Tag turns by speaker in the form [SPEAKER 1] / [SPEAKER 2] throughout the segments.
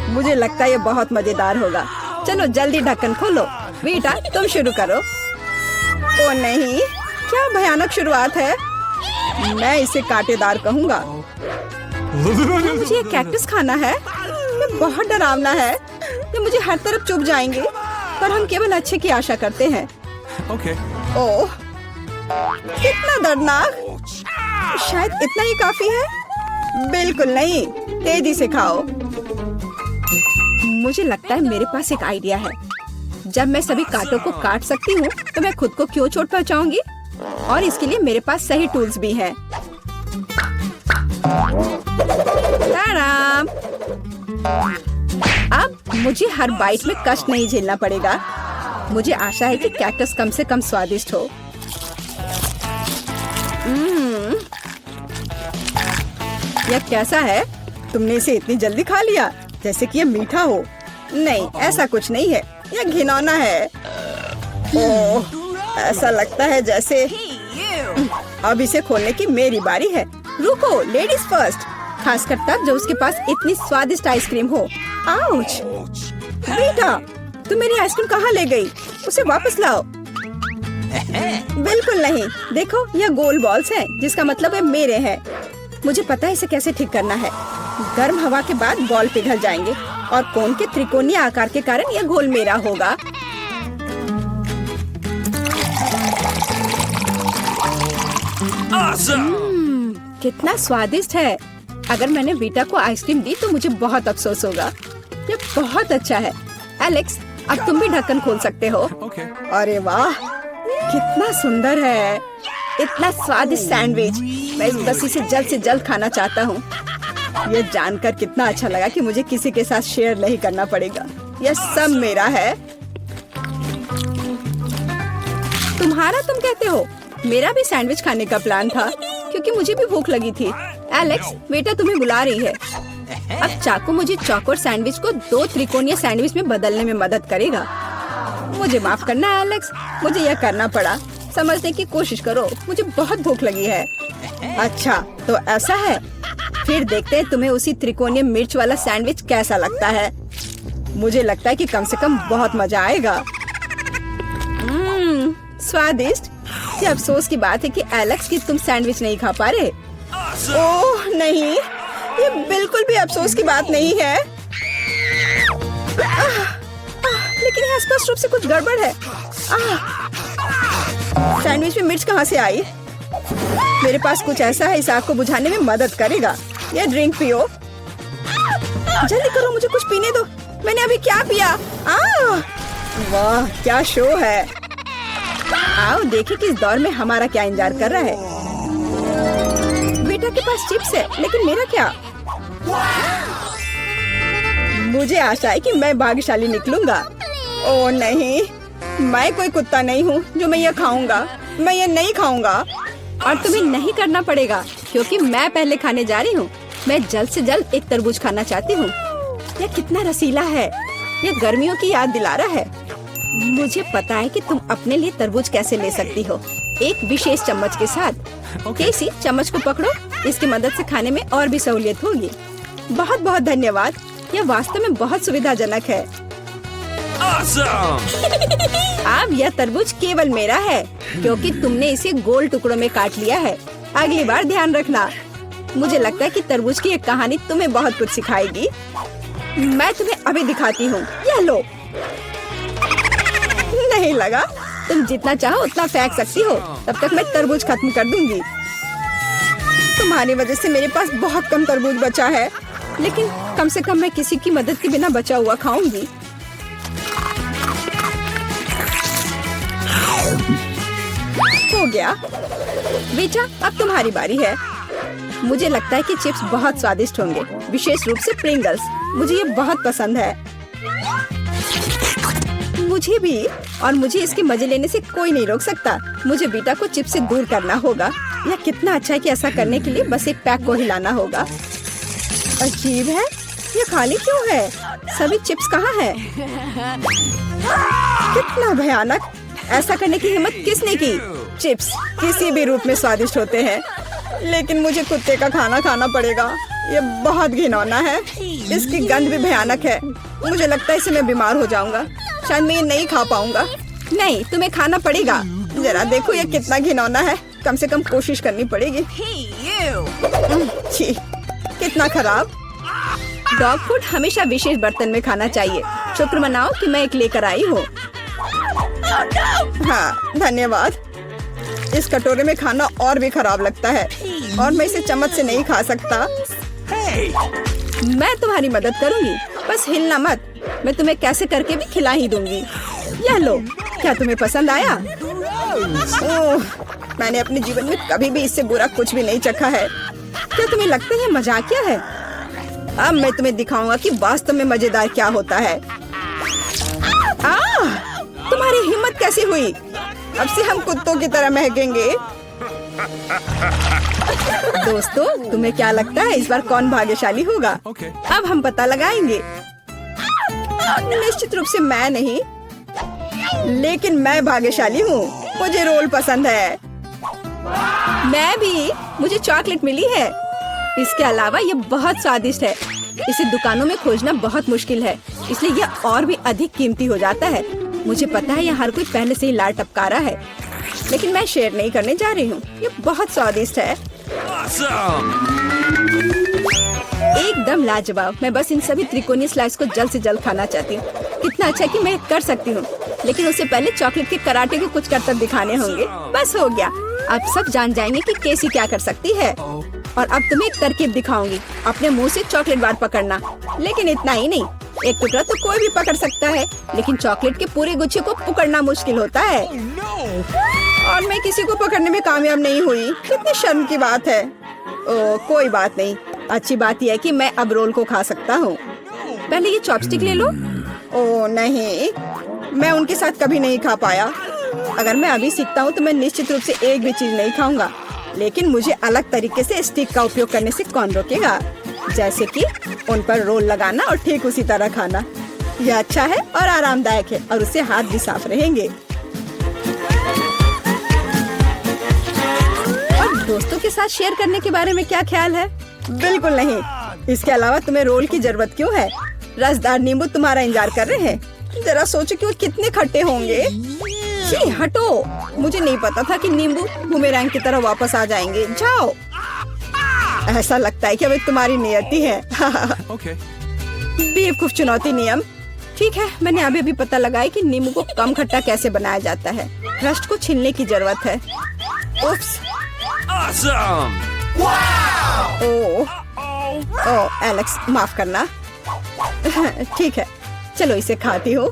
[SPEAKER 1] मुझे लगता है ये बहुत मजेदार होगा। चलो जल्दी ढक्कन खोलो। बेटा तुम शुरू करो। ओ नहीं, क्या भयानक शुरुआत है। मैं इसे कांटेदार कहूँगा। मुझे ये कैक्टस खाना है। ये बहुत डरावना है। ये मुझे हर तरफ चुभ जाएंगे, पर हम केवल अच्छे की आशा करते हैं। ओह, कितना दर्दनाक। शायद इतना ही काफी है। बिल्कुल नहीं, तेजी से खाओ। मुझे लगता है मेरे पास एक आइडिया है। जब मैं सभी कांटों को काट सकती हूँ, तो मैं खुद को क्यों चोट पहुँचाऊंगी? और इसके लिए मेरे पास सही टूल्स भी हैं। ताराम! अब मुझे हर बाइट में कष्ट नहीं झेलना पड़ेगा। मुझे आशा है कि कैक्टस कम से कम स्वादिष्ट हो। यह कैसा है? तुमने इसे इतनी जल्दी खा लिया, जैसे कि यह मीठा हो। नहीं, ऐसा कुछ नहीं है। यह घिनौना है। ओह, ऐसा लगता है जैसे अब इसे खोलने की मेरी बारी है। रुको, लेडीज फर्स्ट। खासकर तब जब उसके पास इतनी स्वादिष्ट आइसक्रीम हो। आउच! बेटा, तुम मेरी आइसक्रीम कहाँ ले गई? उसे वापस लाओ। बिल्कुल नहीं। देखो, यह गोल बॉल्स हैं, जिसका मतलब है मेरे हैं। मुझे पता है इसे कैसे ठीक करना है। गर्म हवा के बाद बॉल पिघल जाएंगे और कोन के त्रिकोणीय आकार के कारण यह गोल मेरा होगा। कितना स्वादिष्ट है। अगर मैंने बेटा को आइसक्रीम दी तो मुझे बहुत अफसोस होगा। ये बहुत अच्छा है। एलेक्स, अब तुम भी ढक्कन खोल सकते हो। अरे वाह, कितना सुंदर है। इतना स्वादिष्ट सैंडविच। मैं बस इसे जल्द से जल्द खाना चाहता हूँ। ये जानकर कितना अच्छा लगा कि मुझे किसी के साथ शेयर नहीं करना पड़ेगा। यह सब मेरा है। तुम्हारा तुम कहते हो? मेरा भी सैंडविच खाने का प्लान था, क्योंकि मुझे भी भूख लगी थी। एलेक्स, बेटा तुम्हें बुला रही है। अब चाकू मुझे चौकोर सैंडविच को 2 त्रिकोणीय सैंडविच में बदलने में मदद करेगा। मुझे माफ करना एलेक्स, मुझे यह करना पड़ा। समझने की कोशिश करो, मुझे बहुत भूख लगी है। अच्छा, तो ऐसा है। फिर देखते हैं तुम्हें उसी त्रिकोणीय मिर्च वाला सैंडविच कैसा लगता है। मुझे लगता है कि कम से कम बहुत मजा आएगा। स्वादिष्ट। ये अफसोस की बात है कि एलेक्स की तुम सैंडविच नहीं खा पा रहे। ओह नहीं, ये बिल्कुल भी अफसोस की बात नहीं है। लेकिन यहाँ स्पष्ट रूप से कुछ गड़बड़ है। सैंडविच में मिर्च कहाँ से आई? मेरे पास कुछ ऐसा है, इस आग को बुझाने में मदद करेगा। ये ड्रिंक पियो। जल्दी करो, मुझे कुछ पीने दो। मैंने अभी क्या पिया? वाह, क्या शो है। आओ देखें कि इस दौर में हमारा क्या इंतजार कर रहा है। बेटा के पास चिप्स है, लेकिन मेरा क्या? मुझे आशा है कि मैं भाग्यशाली निकलूंगा। ओह नहीं, मैं कोई कुत्ता नहीं हूँ जो मैं ये खाऊंगा। मैं ये नहीं खाऊंगा। और तुम्हें नहीं करना पड़ेगा, क्योंकि मैं पहले खाने जा रही हूँ। मैं जल्द से जल्द एक तरबूज खाना चाहती हूँ। यह कितना रसीला है। यह गर्मियों की याद दिला रहा है। मुझे पता है कि तुम अपने लिए तरबूज कैसे ले सकती हो, एक विशेष चम्मच के साथ। केसी, चम्मच को पकड़ो। इसकी मदद से खाने में और भी सहूलियत होगी। बहुत बहुत धन्यवाद। यह वास्तव में बहुत सुविधाजनक है। अब यह तरबूज केवल मेरा है, क्योंकि तुमने इसे गोल टुकड़ों में काट लिया है। अगली बार ध्यान रखना। मुझे लगता है कि तरबूज की एक कहानी तुम्हें बहुत कुछ सिखाएगी। मैं तुम्हें अभी दिखाती हूँ। यह लो। नहीं लगा? तुम जितना चाहो उतना फेंक सकती हो। तब तक मैं तरबूज खत्म कर दूंगी। तुम्हारी वजह से मेरे पास बहुत कम तरबूज बचा है, लेकिन कम से कम मैं किसी की मदद के बिना बचा हुआ खाऊंगी। हो गया। बेटा, अब तुम्हारी बारी है। मुझे लगता है कि चिप्स बहुत स्वादिष्ट होंगे, विशेष रूप से प्रिंगल्स। मुझे ये बहुत पसंद है। मुझे भी। और मुझे इसके मजे लेने से कोई नहीं रोक सकता। मुझे बेटा को चिप्स से दूर करना होगा। यह कितना अच्छा है कि ऐसा करने के लिए बस एक पैक को हिलाना होगा। अजीब है, ये खाली क्यों है? सभी चिप्स कहाँ हैं? कितना भयानक। ऐसा करने की हिम्मत किसने की? चिप्स किसी भी रूप में स्वादिष्ट होते हैं, लेकिन मुझे कुत्ते का खाना खाना पड़ेगा। ये बहुत घिनौना है। इसकी गंध भी भयानक है। मुझे लगता है इसे मैं बीमार हो जाऊंगा। शायद मैं ये नहीं खा पाऊंगा। नहीं, तुम्हें खाना पड़ेगा। जरा देखो ये कितना घिनौना है। कम से कम कोशिश करनी पड़ेगी। छी, कितना खराब। डॉग फूड हमेशा विशेष बर्तन में खाना चाहिए। शुक्र मनाओ कि मैं एक लेकर आई हूँ। हाँ, धन्यवाद। इस कटोरे में खाना और भी खराब लगता है और मैं इसे चम्मच से नहीं खा सकता। मैं तुम्हारी मदद करूंगी, बस हिलना मत। मैं तुम्हें कैसे करके भी खिला ही दूंगी। यह लो, क्या तुम्हें पसंद आया? ओह, मैंने अपने जीवन में कभी भी इससे बुरा कुछ भी नहीं चखा है। क्या तुम्हें लगता है मजाकिया है? अब मैं तुम्हें दिखाऊंगा कि वास्तव में मजेदार क्या होता है। तुम्हारी हिम्मत कैसी हुई? अब से हम कुत्तों की तरह महकेंगे। दोस्तों, तुम्हें क्या लगता है इस बार कौन भाग्यशाली होगा? अब हम पता लगाएंगे। निश्चित रूप से मैं नहीं, लेकिन मैं भाग्यशाली हूँ। मुझे रोल पसंद है। मैं भी। मुझे चॉकलेट मिली है। इसके अलावा ये बहुत स्वादिष्ट है। इसे दुकानों में खोजना बहुत मुश्किल है, इसलिए यह और भी अधिक कीमती हो जाता है। मुझे पता है यह हर कोई पहले से ही लार टपका रहा है, लेकिन मैं शेयर नहीं करने जा रही हूँ। ये बहुत स्वादिष्ट है। एकदम लाजवाब। मैं बस इन सभी त्रिकोणीय स्लाइस को जल्द से जल्द खाना चाहती हूँ। कितना अच्छा कि मैं कर सकती हूँ, लेकिन उससे पहले चॉकलेट के कराटे के कुछ करतब दिखाने होंगे। बस हो गया। अब सब जान जाएंगे कि केसी क्या कर सकती है। और अब तुम्हें एक तरकीब दिखाऊंगी। अपने मुंह से चॉकलेट बार पकड़ना, लेकिन इतना ही नहीं। एक टुकड़ा तो कोई भी पकड़ सकता है, लेकिन चॉकलेट के पूरे गुच्छे को पकड़ना मुश्किल होता है। और मैं किसी को पकड़ने में कामयाब नहीं हुई। कितनी शर्म की बात है। ओह, कोई बात नहीं। अच्छी बात यह है कि मैं अब रोल को खा सकता हूँ। पहले ये चॉपस्टिक ले लो। ओह नहीं, मैं उनके साथ कभी नहीं खा पाया। अगर मैं अभी सीखता हूँ तो मैं निश्चित रूप से एक भी चीज नहीं खाऊंगा, लेकिन मुझे अलग तरीके से स्टिक का उपयोग करने से कौन रोकेगा? जैसे कि उन पर रोल लगाना और ठीक उसी तरह खाना। यह अच्छा है और आरामदायक है, और उससे हाथ भी साफ रहेंगे। और दोस्तों के साथ शेयर करने के बारे में क्या ख्याल है? बिल्कुल नहीं। इसके अलावा तुम्हें रोल की जरूरत क्यों है? रसदार नींबू तुम्हारा इंतजार कर रहे हैं। जरा सोचो कि वो कितने खट्टे होंगे। छी, हटो। मुझे नहीं पता था कि नींबू बूमेरैंग की तरह वापस आ जाएंगे। जाओ। ऐसा लगता है कि अब तुम्हारी नियति है। बेवकूफ चुनौती नियम। ठीक है, मैंने अभी भी पता लगाया कि नींबू को कम खट्टा कैसे बनाया जाता है। रस्ट को छीलने की जरूरत है। उफ्स। ओह, एलेक्स, माफ करना। ठीक है, चलो इसे खाती हूँ।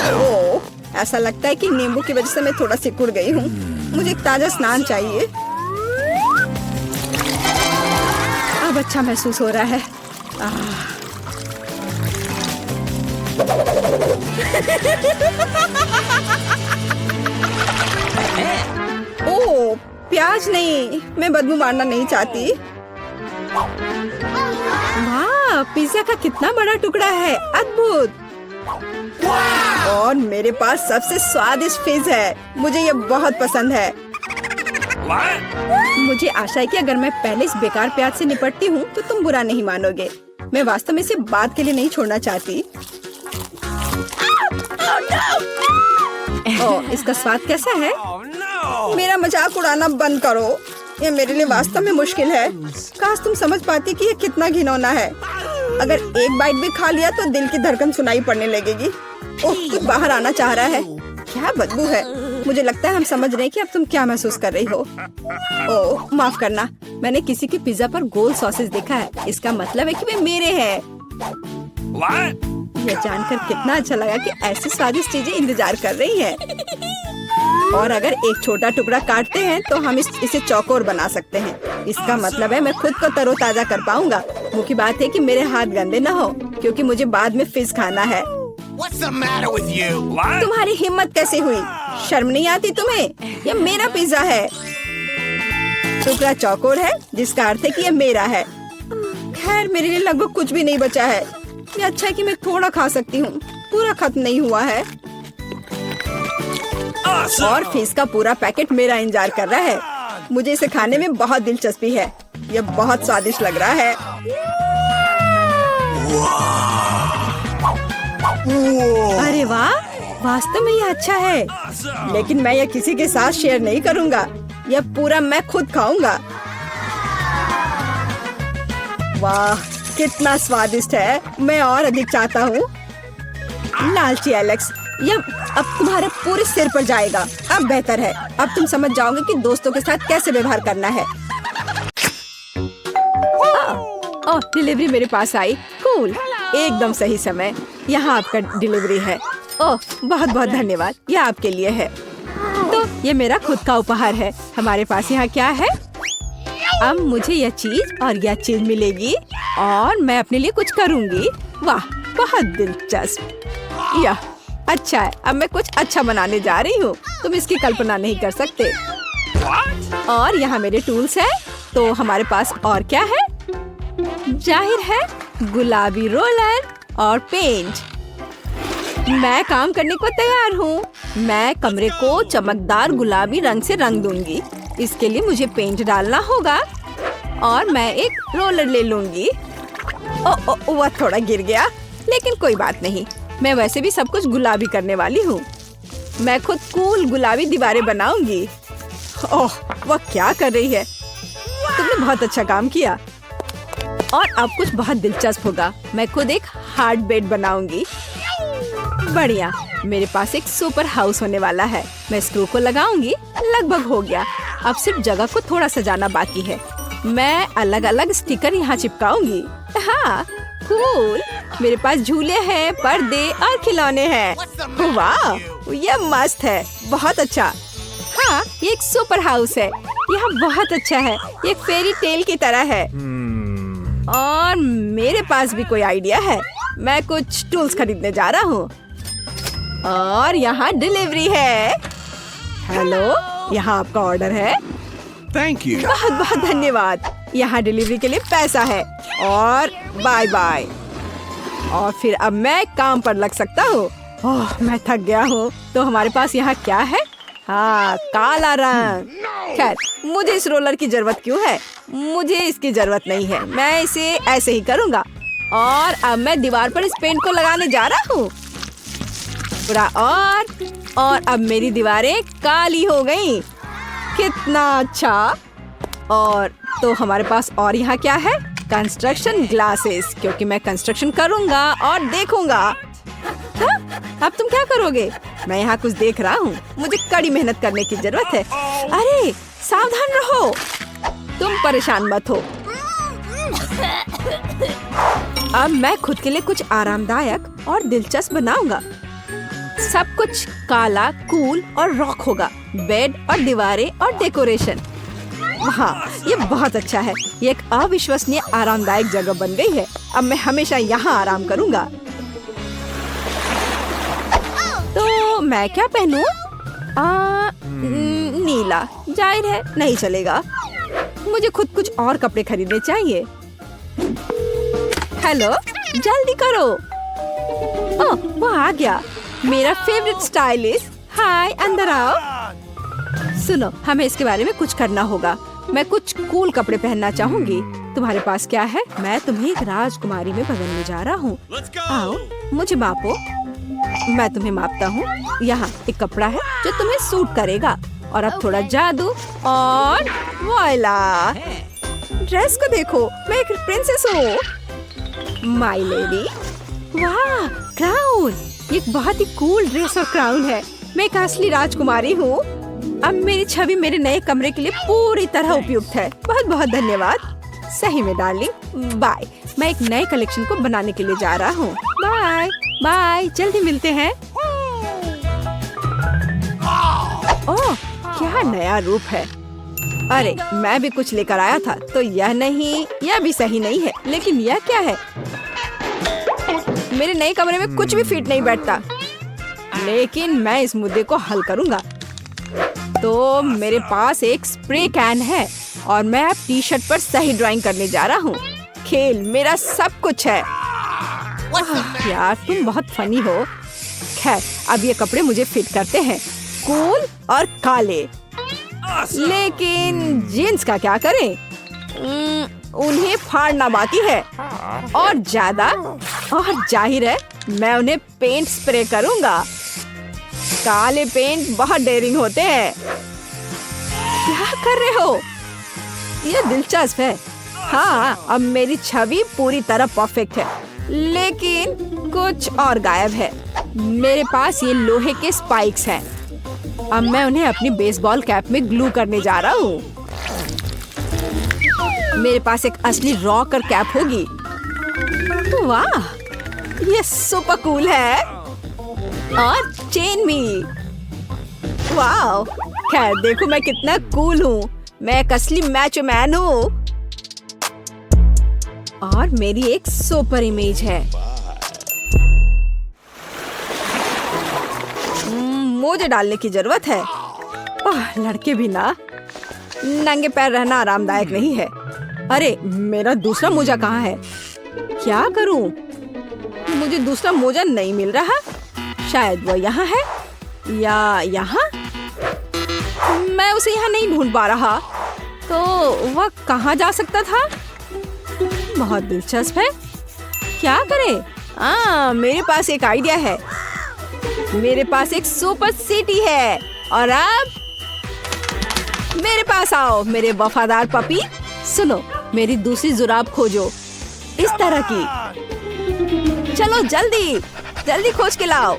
[SPEAKER 1] ओह, ऐसा लगता है कि नींबू की वजह से मैं थोड़ा सिकुड़ गई हूँ। मुझे एक ताजा स्नान चाहिए। अब अच्छा महसूस हो रहा है। ओह, प्याज नहीं। मैं बदबू मारना नहीं चाहती। वाह, पिज्जा का कितना बड़ा टुकड़ा है। अद्भुत। और मेरे पास सबसे स्वादिष्ट फिश है। मुझे ये बहुत पसंद है। मुझे आशा है कि अगर मैं पहले इस बेकार प्याज से निपटती हूँ तो तुम बुरा नहीं मानोगे। मैं वास्तव में इसे बात के लिए नहीं छोड़ना चाहती। ओह, इसका स्वाद कैसा है? मेरा मजाक उड़ाना बंद करो। ये मेरे लिए वास्तव में मुश्किल है। काश तुम समझ पाती कि ये कितना घिनौना है। अगर एक बाइट भी खा लिया तो दिल की धड़कन सुनाई पड़ने लगेगी। ओह, कुछ बाहर आना चाह रहा है। क्या बदबू है। मुझे लगता है हम समझ रहे हैं कि अब तुम क्या महसूस कर रही हो। ओह, माफ करना। मैंने किसी के पिज्जा पर गोल सॉसेज देखा है। इसका मतलब है कि वे मेरे हैं। यह जानकर कितना अच्छा लगा कि ऐसी स्वादिष्ट चीजें इंतजार कर रही हैं। और अगर एक छोटा टुकड़ा काटते हैं तो हम इसे चौकोर बना सकते हैं। इसका मतलब है मैं खुद को तरोताजा कर पाऊंगा। मुख्य बात है कि मेरे हाथ गंदे न हो, क्योंकि मुझे बाद में फिश खाना है।
[SPEAKER 2] What's the matter with you?
[SPEAKER 1] तुम्हारी हिम्मत कैसे हुई? शर्म नहीं आती तुम्हें? यह मेरा पिज्जा है। टुकड़ा चौकोर है, जिसका अर्थ है कि यह मेरा है। खैर, मेरे लिए लगभग कुछ भी नहीं बचा है। ये अच्छा है कि मैं थोड़ा खा सकती हूँ। पूरा खत्म नहीं हुआ है। और फिश का पूरा पैकेट मेरा इंतजार कर रहा है। मुझे इसे खाने में बहुत दिलचस्पी है। यह बहुत स्वादिष्ट लग रहा है। अरे वाह, वास्तव में यह अच्छा है, लेकिन मैं यह किसी के साथ शेयर नहीं करूंगा। यह पूरा मैं खुद खाऊंगा। वाह, कितना स्वादिष्ट है। मैं और अधिक चाहता हूँ। लालची एलेक्स, यह अब तुम्हारे पूरे सिर पर जाएगा। अब बेहतर है, अब तुम समझ जाओगे कि दोस्तों के साथ कैसे व्यवहार करना है। ओह, डिलीवरी मेरे पास आई। कूल, एकदम सही समय। यहाँ आपका डिलीवरी है। ओह, बहुत बहुत धन्यवाद। यह आपके लिए है। तो ये मेरा खुद का उपहार है। हमारे पास यहाँ क्या है? अब मुझे यह चीज और यह चीज मिलेगी और मैं अपने लिए कुछ करूँगी। वाह, बहुत दिलचस्प। यह अच्छा है। अब मैं कुछ अच्छा बनाने जा रही हूँ। तुम इसकी कल्पना नहीं कर सकते। और यहाँ मेरे टूल्स हैं। तो हमारे पास और क्या है? जाहिर है गुलाबी रोलर और पेंट। मैं काम करने को तैयार हूँ। मैं कमरे को चमकदार गुलाबी रंग से रंग दूंगी। इसके लिए मुझे पेंट डालना होगा और मैं एक रोलर ले लूंगी। वह थोड़ा गिर गया, लेकिन कोई बात नहीं। मैं वैसे भी सब कुछ गुलाबी करने वाली हूँ। मैं खुद कूल गुलाबी दीवारें बनाऊंगी। ओह, वह क्या कर रही है? तुमने बहुत अच्छा काम किया। और अब कुछ बहुत दिलचस्प होगा। मैं खुद एक हार्ड बेड बनाऊंगी। बढ़िया, मेरे पास एक सुपर हाउस होने वाला है। मैं स्क्रू को लगाऊंगी। लगभग हो गया। अब सिर्फ जगह को थोड़ा सजाना बाकी है। मैं अलग अलग स्टिकर यहाँ चिपकाऊंगी। हाँ, कूल। मेरे पास झूले हैं, पर्दे और खिलौने हैं। वाह, यह मस्त है। बहुत अच्छा। हाँ, ये एक सुपर हाउस है। यह बहुत अच्छा है। ये एक फेरी टेल की तरह है। और मेरे पास भी कोई आइडिया है। मैं कुछ टूल्स खरीदने जा रहा हूँ। और यहाँ डिलीवरी है। हेलो, यहाँ आपका ऑर्डर है।
[SPEAKER 2] Thank you.
[SPEAKER 1] बहुत बहुत धन्यवाद। यहाँ डिलीवरी के लिए पैसा है। और बाय बाय। और फिर अब मैं काम पर लग सकता हूँ। ओह, मैं थक गया हूँ। तो हमारे पास यहाँ क्या है? हाँ, काला रंग। खैर, मुझे इस रोलर की जरूरत क्यों है? मुझे इसकी जरूरत नहीं है। मैं इसे ऐसे ही करूँगा। और अब मैं दीवार पर इस पेंट को लगाने जा रहा हूँ। पूरा और अब मेरी दीवारें काली हो गईं। कितना अच्छा। और तो हमारे पास और यहाँ क्या है? कंस्ट्रक्शन ग्लासेस, क्योंकि मैं कंस्ट्रक्शन करूँगा और देखूंगा। हाँ? अब तुम क्या करोगे? मैं यहाँ कुछ देख रहा हूँ। मुझे कड़ी मेहनत करने की जरूरत है। अरे, सावधान रहो। तुम परेशान मत हो। अब मैं खुद के लिए कुछ आरामदायक और दिलचस्प बनाऊंगा। सब कुछ काला, कूल और रॉक होगा। बेड और दीवारें और डेकोरेशन। हाँ, ये बहुत अच्छा है। ये एक अविश्वसनीय आरामदायक जगह बन गई है। अब मैं हमेशा यहाँ आराम करूँगा। तो मैं क्या पहनूं? नीला। जाहिर है नहीं चलेगा। मुझे खुद कुछ और कपड़े खरीदने चाहिए। हेलो, जल्दी करो। ओह, वो आ गया। मेरा फेवरेट स्टाइलिस्ट। हाय, अंदर आओ। सुनो, हमें इसके बारे में कुछ करना होगा। मैं कुछ कूल कपड़े पहनना चाहूंगी। तुम्हारे पास क्या है? मैं तुम्हें एक राजकुमारी में बदलने जा रहा हूँ। आओ, मुझे मापो। मैं तुम्हें मापता हूँ। यहाँ एक कपड़ा है जो तुम्हें सूट करेगा। और अब थोड़ा जादू और वॉइला। ड्रेस को देखो, मैं एक प्रिंसेस हूँ। My lady. वाह, क्राउन। ये एक बहुत ही कूल ड्रेस और क्राउन है। मैं एक असली राजकुमारी हूँ। अब मेरी छवि मेरे नए कमरे के लिए पूरी तरह उपयुक्त है। बहुत बहुत धन्यवाद। सही में डार्लिंग। बाय। मैं एक नए कलेक्शन को बनाने के लिए जा रहा हूँ। बाय बाय, जल्दी मिलते हैं। ओह, क्या नया रूप है। अरे, मैं भी कुछ लेकर आया था। तो यह नहीं, यह भी सही नहीं है। लेकिन यह क्या है? मेरे नए कमरे में कुछ भी फिट नहीं बैठता। लेकिन मैं इस मुद्दे को हल करूंगा। तो मेरे पास एक स्प्रे कैन है और मैं अब टी शर्ट पर सही ड्राइंग करने जा रहा हूँ। खेल मेरा सब कुछ है। यार, तुम बहुत फनी हो। खैर, अब ये कपड़े मुझे फिट करते हैं। कूल और काले। लेकिन जीन्स का क्या करें? उन्हें फाड़ना बाकी है और ज्यादा, और जाहिर है मैं उन्हें पेंट स्प्रे करूंगा। काले पेंट बहुत डेयरिंग होते हैं। क्या कर रहे हो? ये दिलचस्प है। हाँ, अब मेरी छवि पूरी तरह परफेक्ट है, लेकिन कुछ और गायब है। मेरे पास ये लोहे के स्पाइक्स हैं। अब मैं उन्हें अपनी बेसबॉल कैप में ग्लू करने जा रहा हूँ। मेरे पास एक असली रॉकर कैप होगी। वाह, ये सुपर कूल है। और चेन भी। वाह, खैर देखो मैं कितना कूल हूँ। मैं एक असली मैचो मैन हूँ। और मेरी एक सुपर इमेज है। मोजे डालने की जरूरत है। लड़के भी ना, नंगे पैर रहना आरामदायक नहीं है। अरे मेरा दूसरा मोजा कहाँ है? क्या करूं? मुझे दूसरा मोजा नहीं मिल रहा। शायद वो यहाँ है या यहाँ। मैं उसे यहाँ नहीं ढूंढ पा रहा। तो वह कहाँ जा सकता था? बहुत दिलचस्प है। क्या करें? मेरे पास एक आइडिया है। मेरे पास एक सुपर सिटी है। और अब मेरे पास आओ मेरे वफादार पपी। सुनो, मेरी दूसरी जुराब खोजो, इस तरह की। चलो जल्दी जल्दी खोज के लाओ।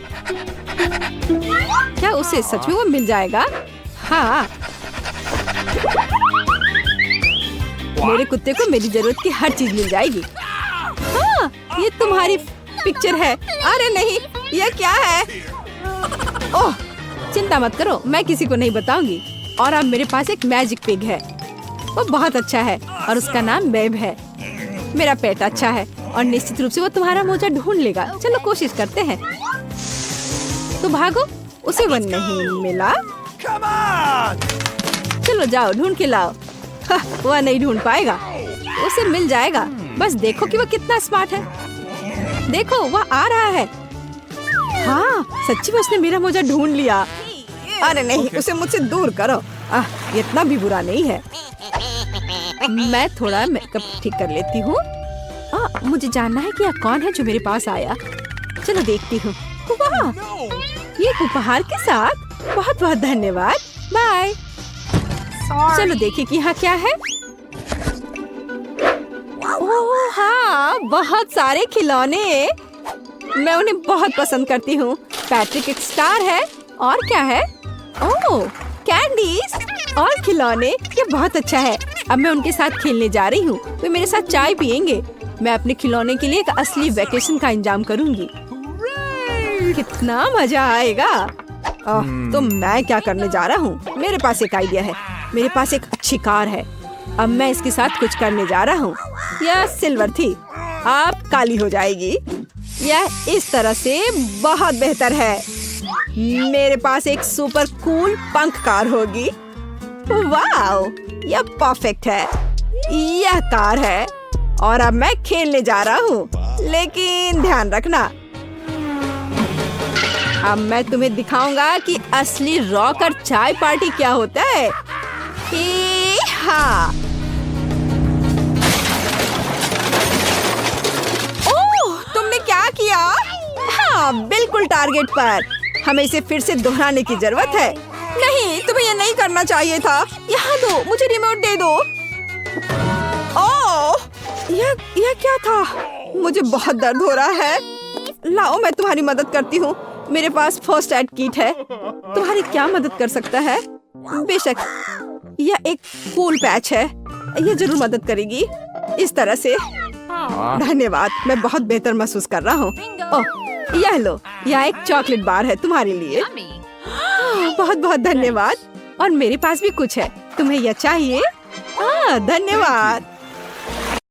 [SPEAKER 1] क्या उसे सच में वो मिल जाएगा? हाँ, मेरे कुत्ते को मेरी जरूरत की हर चीज मिल जाएगी। हाँ, ये तुम्हारी पिक्चर है। अरे नहीं, ये क्या है? ओह, चिंता मत करो, मैं किसी को नहीं बताऊंगी। और अब मेरे पास एक मैजिक पिग है। वो बहुत अच्छा है और उसका नाम बेब है। मेरा पेट अच्छा है और निश्चित रूप से वो तुम्हारा मोजा ढूंढ लेगा। चलो कोशिश करते हैं। तो भागो, उसे वो नहीं मिला। चलो जाओ ढूंढ के लाओ। वह नहीं ढूंढ पाएगा, उसे मिल जाएगा। बस देखो कि वह कितना स्मार्ट है। देखो वह आ रहा है। हाँ, सच्ची में उसने मेरा मोजा ढूंढ लिया। अरे नहीं, उसे मुझसे दूर करो। इतना भी बुरा नहीं है। मैं थोड़ा मेकअप ठीक कर लेती हूँ। मुझे जानना है कि यह कौन है जो मेरे पास आया। चलो देखती हूँ। वाह, ये उपहार के साथ बहुत बहुत धन्यवाद। बाय। चलो देखिए कि यहाँ क्या है। ओह हाँ, बहुत सारे खिलौने। मैं उन्हें बहुत पसंद करती हूँ। पैट्रिक एक स्टार है। और क्या है? ओह, कैंडीज और खिलौने। ये बहुत अच्छा है। अब मैं उनके साथ खेलने जा रही हूँ। वे मेरे साथ चाय पियेंगे। मैं अपने खिलौने के लिए एक असली वेकेशन का इंतजाम करूँगी। कितना मजा आएगा। तो मैं क्या करने जा रहा हूँ? मेरे पास एक आइडिया है। मेरे पास एक अच्छी कार है। अब मैं इसके साथ कुछ करने जा रहा हूँ। यह सिल्वर थी, अब काली हो जाएगी। यह इस तरह से बहुत बेहतर है। मेरे पास एक सुपर कूल पंख कार होगी। वाओ, यह परफेक्ट है। यह कार है और अब मैं खेलने जा रहा हूँ। लेकिन ध्यान रखना, अब मैं तुम्हें दिखाऊंगा कि असली रॉकर चाय पार्टी क्या होता है। हाँ, ओह, तुमने क्या किया? हाँ, बिल्कुल टारगेट पर। हमें इसे फिर से दोहराने की जरूरत है। नहीं, तुम्हें ये नहीं करना चाहिए था। यहाँ दो, मुझे रिमोट दे दो। ओह, यह क्या था? मुझे बहुत दर्द हो रहा है। लाओ, मैं तुम्हारी मदद करती हूँ। मेरे पास फर्स्ट एड किट है। तुम्हारी क्या मदद कर सकता है? बेशक, यह एक कूल पैच है। यह जरूर मदद करेगी। इस तरह से। धन्यवाद, मैं बहुत बेहतर महसूस कर रहा हूँ। ओह, यह लो, यह एक चॉकलेट बार है तुम्हारे लिए। बहुत बहुत धन्यवाद। और मेरे पास भी कुछ है। तुम्हें यह चाहिए? धन्यवाद।